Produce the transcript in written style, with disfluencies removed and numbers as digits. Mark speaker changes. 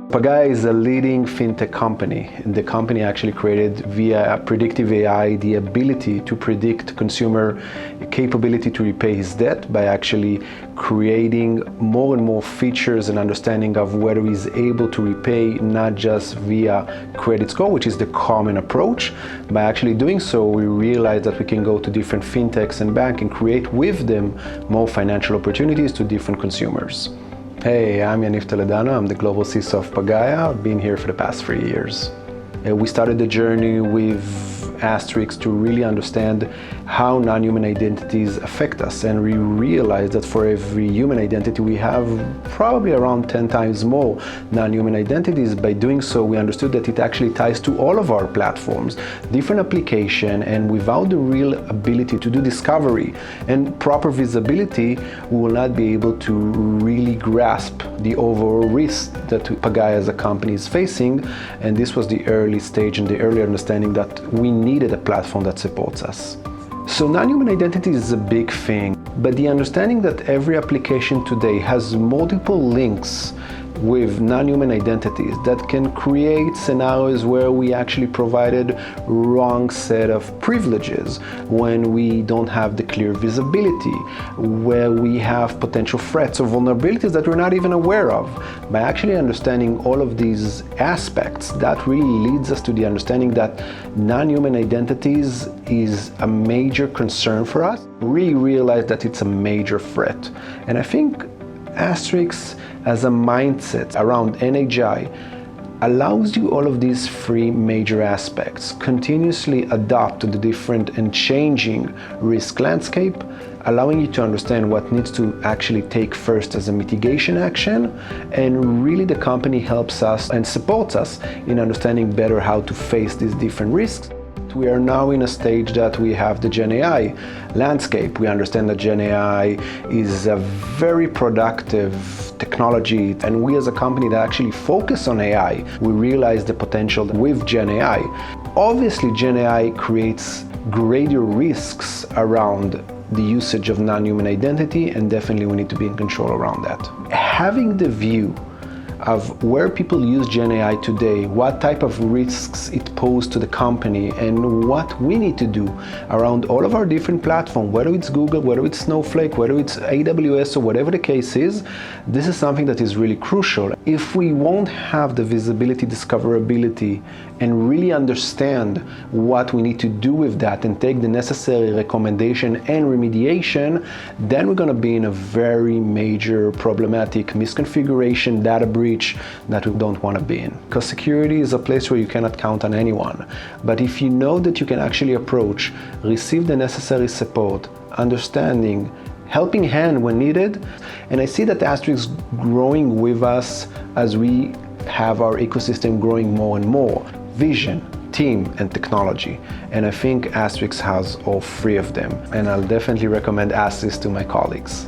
Speaker 1: Pagaya is a leading fintech company. The company actually created via predictive AI the ability to predict consumer capability to repay his debt by actually creating more and more features and understanding of whether he's able to repay, not just via credit score, which is the common approach. By actually doing so, we realized that we can go to different fintechs and banks and create with them more financial opportunities to different consumers. Hey, I'm Yaniv Toledano. I'm the global CISO of Pagaya. I've been here for the past 3 years. We started the journey with Astrix to really understand how non-human identities affect us, and we realized that for every human identity we have probably around 10 times more non-human identities. By doing so, we understood that it actually ties to all of our platforms, different application, and without the real ability to do discovery and proper visibility, we will not be able to really grasp the overall risk that Pagaya as a company is facing. And this was the early stage and the early understanding that we needed a platform that supports us. So non-human identity is a big thing, but the understanding that every application today has multiple links with non-human identities that can create scenarios where we actually provided wrong set of privileges, when we don't have the clear visibility, where we have potential threats or vulnerabilities that we're not even aware of. By actually understanding all of these aspects, that really leads us to the understanding that non-human identities is a major concern for us. We realize that it's a major threat. And I think Astrix as a mindset around NHI allows you all of these three major aspects, continuously adapt to the different and changing risk landscape, allowing you to understand what needs to actually take first as a mitigation action, and really the company helps us and supports us in understanding better how to face these different risks. We are now in a stage that we have the Gen AI landscape. We understand that Gen AI is a very productive technology, and we as a company that actually focus on AI, we realize the potential with Gen AI. Obviously, Gen AI creates greater risks around the usage of non-human identity, and definitely we need to be in control around that. Having the view of where people use Gen AI today, what type of risks it poses to the company, and what we need to do around all of our different platforms, whether it's Google, whether it's Snowflake, whether it's AWS, or whatever the case is, this is something that is really crucial. If we won't have the visibility, discoverability, and really understand what we need to do with that and take the necessary recommendation and remediation, then we're going to be in a very major problematic misconfiguration, data breach that we don't want to be in. Because security is a place where you cannot count on anyone. But if you know that you can actually approach, receive the necessary support, understanding, helping hand when needed, and I see that Astrix growing with us as we have our ecosystem growing more and more. Vision, team, and technology. And I think Astrix has all three of them. And I'll definitely recommend Astrix to my colleagues.